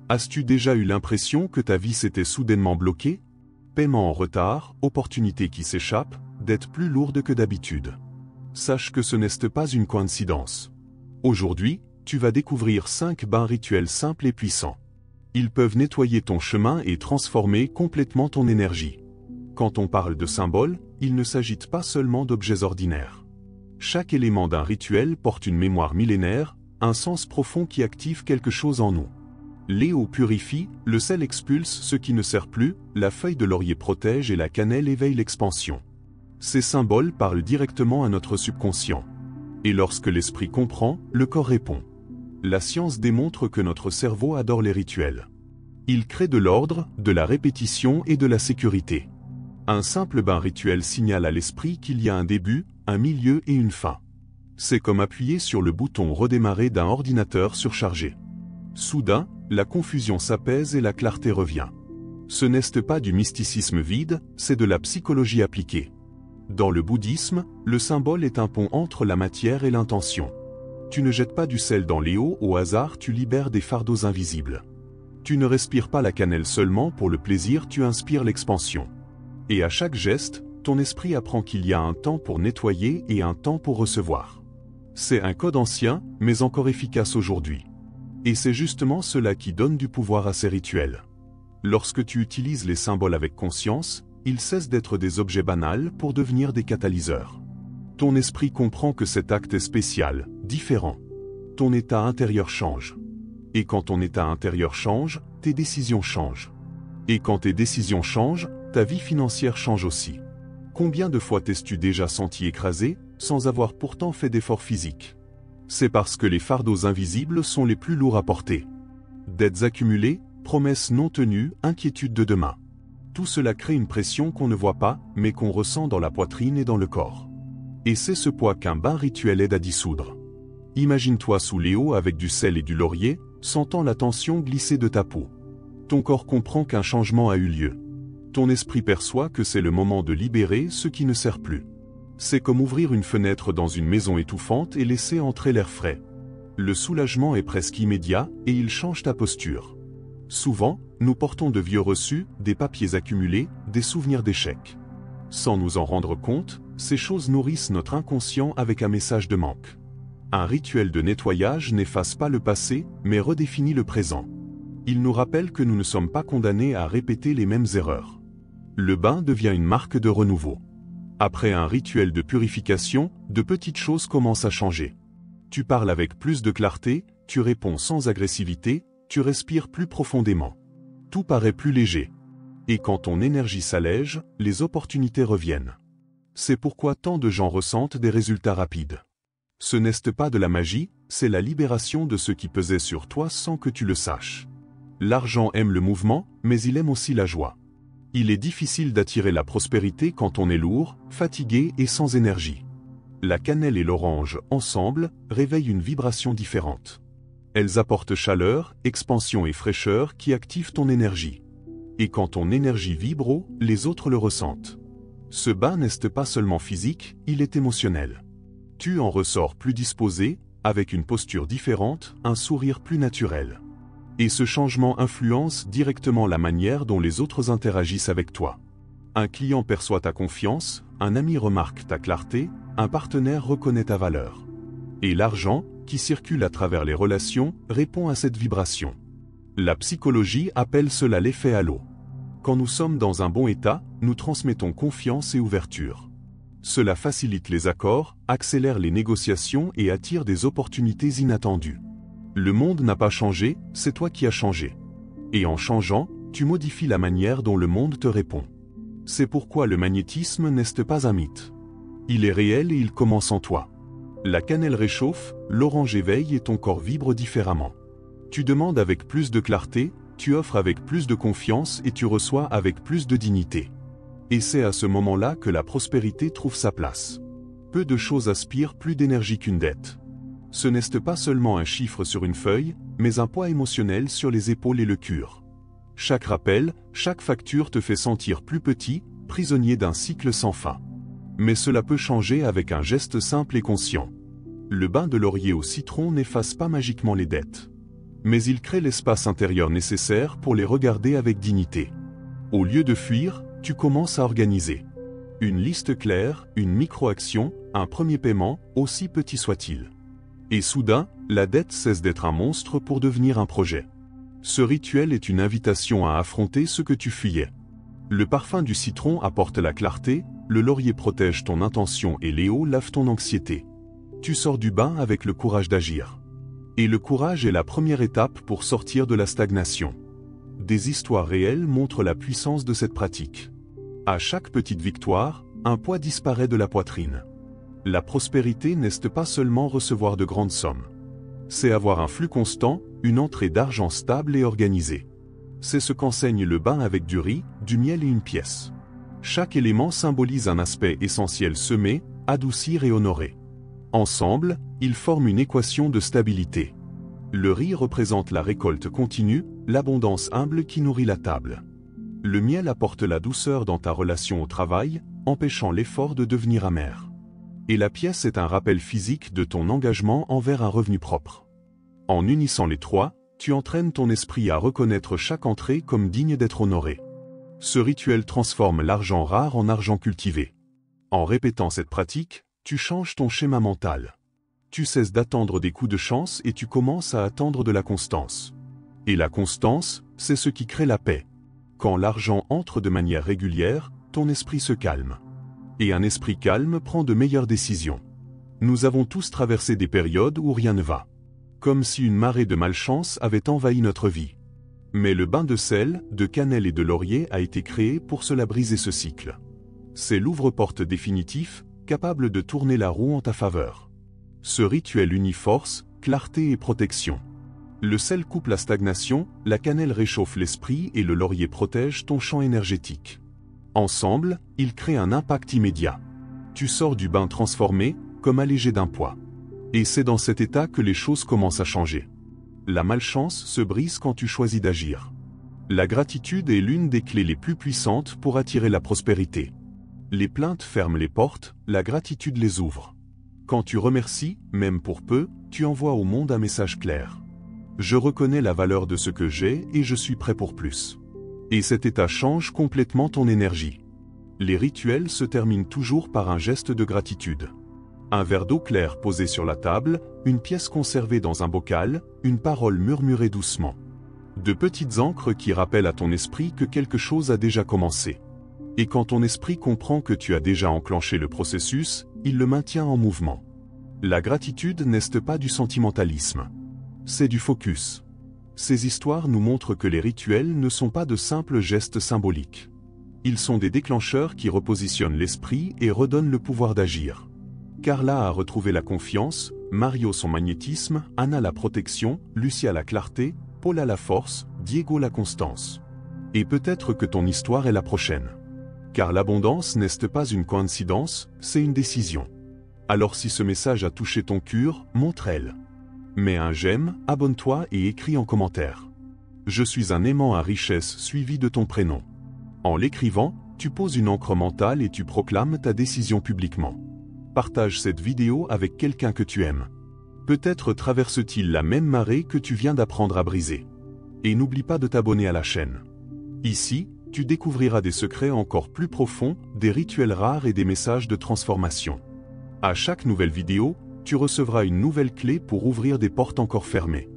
As-tu déjà eu l'impression que ta vie s'était soudainement bloquée? Paiement en retard, opportunités qui s'échappent, dettes plus lourdes que d'habitude. Sache que ce n'est pas une coïncidence. Aujourd'hui, tu vas découvrir 5 bains rituels simples et puissants. Ils peuvent nettoyer ton chemin et transformer complètement ton énergie. Quand on parle de symboles, il ne s'agit pas seulement d'objets ordinaires. Chaque élément d'un rituel porte une mémoire millénaire, un sens profond qui active quelque chose en nous. L'eau purifie, le sel expulse ce qui ne sert plus, la feuille de laurier protège et la cannelle éveille l'expansion. Ces symboles parlent directement à notre subconscient. Et lorsque l'esprit comprend, le corps répond. La science démontre que notre cerveau adore les rituels. Il crée de l'ordre, de la répétition et de la sécurité. Un simple bain rituel signale à l'esprit qu'il y a un début, un milieu et une fin. C'est comme appuyer sur le bouton redémarrer d'un ordinateur surchargé. Soudain, la confusion s'apaise et la clarté revient. Ce n'est pas du mysticisme vide, c'est de la psychologie appliquée. Dans le bouddhisme, le symbole est un pont entre la matière et l'intention. Tu ne jettes pas du sel dans l'eau au hasard, tu libères des fardeaux invisibles. Tu ne respires pas la cannelle seulement pour le plaisir, tu inspires l'expansion. Et à chaque geste, ton esprit apprend qu'il y a un temps pour nettoyer et un temps pour recevoir. C'est un code ancien, mais encore efficace aujourd'hui. Et c'est justement cela qui donne du pouvoir à ces rituels. Lorsque tu utilises les symboles avec conscience, ils cessent d'être des objets banals pour devenir des catalyseurs. Ton esprit comprend que cet acte est spécial, différent. Ton état intérieur change. Et quand ton état intérieur change, tes décisions changent. Et quand tes décisions changent, ta vie financière change aussi. Combien de fois t'es-tu déjà senti écrasé, sans avoir pourtant fait d'efforts physiques? C'est parce que les fardeaux invisibles sont les plus lourds à porter. Dettes accumulées, promesses non tenues, inquiétudes de demain. Tout cela crée une pression qu'on ne voit pas, mais qu'on ressent dans la poitrine et dans le corps. Et c'est ce poids qu'un bain rituel aide à dissoudre. Imagine-toi sous l'eau avec du sel et du laurier, sentant la tension glisser de ta peau. Ton corps comprend qu'un changement a eu lieu. Ton esprit perçoit que c'est le moment de libérer ce qui ne sert plus. C'est comme ouvrir une fenêtre dans une maison étouffante et laisser entrer l'air frais. Le soulagement est presque immédiat et il change ta posture. Souvent, nous portons de vieux reçus, des papiers accumulés, des souvenirs d'échecs. Sans nous en rendre compte, ces choses nourrissent notre inconscient avec un message de manque. Un rituel de nettoyage n'efface pas le passé, mais redéfinit le présent. Il nous rappelle que nous ne sommes pas condamnés à répéter les mêmes erreurs. Le bain devient une marque de renouveau. Après un rituel de purification, de petites choses commencent à changer. Tu parles avec plus de clarté, tu réponds sans agressivité, tu respires plus profondément. Tout paraît plus léger. Et quand ton énergie s'allège, les opportunités reviennent. C'est pourquoi tant de gens ressentent des résultats rapides. Ce n'est pas de la magie, c'est la libération de ce qui pesait sur toi sans que tu le saches. L'argent aime le mouvement, mais il aime aussi la joie. Il est difficile d'attirer la prospérité quand on est lourd, fatigué et sans énergie. La cannelle et l'orange, ensemble, réveillent une vibration différente. Elles apportent chaleur, expansion et fraîcheur qui activent ton énergie. Et quand ton énergie vibre haut, les autres le ressentent. Ce bain n'est pas seulement physique, il est émotionnel. Tu en ressors plus disposé, avec une posture différente, un sourire plus naturel. Et ce changement influence directement la manière dont les autres interagissent avec toi. Un client perçoit ta confiance, un ami remarque ta clarté, un partenaire reconnaît ta valeur. Et l'argent, qui circule à travers les relations, répond à cette vibration. La psychologie appelle cela l'effet halo. Quand nous sommes dans un bon état, nous transmettons confiance et ouverture. Cela facilite les accords, accélère les négociations et attire des opportunités inattendues. Le monde n'a pas changé, c'est toi qui as changé. Et en changeant, tu modifies la manière dont le monde te répond. C'est pourquoi le magnétisme n'est pas un mythe. Il est réel et il commence en toi. La cannelle réchauffe, l'orange éveille et ton corps vibre différemment. Tu demandes avec plus de clarté, tu offres avec plus de confiance et tu reçois avec plus de dignité. Et c'est à ce moment-là que la prospérité trouve sa place. Peu de choses aspirent plus d'énergie qu'une dette. Ce n'est pas seulement un chiffre sur une feuille, mais un poids émotionnel sur les épaules et le cœur. Chaque rappel, chaque facture te fait sentir plus petit, prisonnier d'un cycle sans fin. Mais cela peut changer avec un geste simple et conscient. Le bain de laurier au citron n'efface pas magiquement les dettes. mais ils créent l'espace intérieur nécessaire pour les regarder avec dignité. Au lieu de fuir, tu commences à organiser. Une liste claire, une micro-action, un premier paiement, aussi petit soit-il. Et soudain, la dette cesse d'être un monstre pour devenir un projet. Ce rituel est une invitation à affronter ce que tu fuyais. Le parfum du citron apporte la clarté, le laurier protège ton intention et Léo lave ton anxiété. Tu sors du bain avec le courage d'agir. Et le courage est la première étape pour sortir de la stagnation. Des histoires réelles montrent la puissance de cette pratique. À chaque petite victoire, un poids disparaît de la poitrine. La prospérité n'est pas seulement recevoir de grandes sommes. C'est avoir un flux constant, une entrée d'argent stable et organisée. C'est ce qu'enseigne le bain avec du riz, du miel et une pièce. Chaque élément symbolise un aspect essentiel: semer, adoucir et honorer. Ensemble, ils forment une équation de stabilité. Le riz représente la récolte continue, l'abondance humble qui nourrit la table. Le miel apporte la douceur dans ta relation au travail, empêchant l'effort de devenir amer. Et la pièce est un rappel physique de ton engagement envers un revenu propre. En unissant les trois, tu entraînes ton esprit à reconnaître chaque entrée comme digne d'être honorée. Ce rituel transforme l'argent rare en argent cultivé. En répétant cette pratique, tu changes ton schéma mental. Tu cesses d'attendre des coups de chance et tu commences à attendre de la constance. Et la constance, c'est ce qui crée la paix. Quand l'argent entre de manière régulière, ton esprit se calme. Et un esprit calme prend de meilleures décisions. Nous avons tous traversé des périodes où rien ne va. Comme si une marée de malchance avait envahi notre vie. Mais le bain de sel, de cannelle et de laurier a été créé pour cela briser ce cycle. C'est l'ouvre-porte définitif, capable de tourner la roue en ta faveur. Ce rituel unit force, clarté et protection. Le sel coupe la stagnation, la cannelle réchauffe l'esprit et le laurier protège ton champ énergétique. Ensemble, ils créent un impact immédiat. Tu sors du bain transformé, comme allégé d'un poids. Et c'est dans cet état que les choses commencent à changer. La malchance se brise quand tu choisis d'agir. La gratitude est l'une des clés les plus puissantes pour attirer la prospérité. Les plaintes ferment les portes, la gratitude les ouvre. Quand tu remercies, même pour peu, tu envoies au monde un message clair. Je reconnais la valeur de ce que j'ai et je suis prêt pour plus. Et cet état change complètement ton énergie. Les rituels se terminent toujours par un geste de gratitude. Un verre d'eau claire posé sur la table, une pièce conservée dans un bocal, une parole murmurée doucement. De petites ancres qui rappellent à ton esprit que quelque chose a déjà commencé. Et quand ton esprit comprend que tu as déjà enclenché le processus, il le maintient en mouvement. La gratitude n'est pas du sentimentalisme. C'est du focus. Ces histoires nous montrent que les rituels ne sont pas de simples gestes symboliques. Ils sont des déclencheurs qui repositionnent l'esprit et redonnent le pouvoir d'agir. Carla a retrouvé la confiance, Mario son magnétisme, Anna la protection, Lucia la clarté, Paula la force, Diego la constance. Et peut-être que ton histoire est la prochaine. Car l'abondance n'est pas une coïncidence, c'est une décision. Alors si ce message a touché ton cœur, montre-le. Mets un j'aime, abonne-toi et écris en commentaire. Je suis un aimant à richesse suivi de ton prénom. En l'écrivant, tu poses une encre mentale et tu proclames ta décision publiquement. Partage cette vidéo avec quelqu'un que tu aimes. Peut-être traverse-t-il la même marée que tu viens d'apprendre à briser. Et n'oublie pas de t'abonner à la chaîne. Ici, tu découvriras des secrets encore plus profonds, des rituels rares et des messages de transformation. À chaque nouvelle vidéo, tu recevras une nouvelle clé pour ouvrir des portes encore fermées.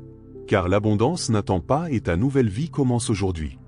Car l'abondance n'attend pas et ta nouvelle vie commence aujourd'hui.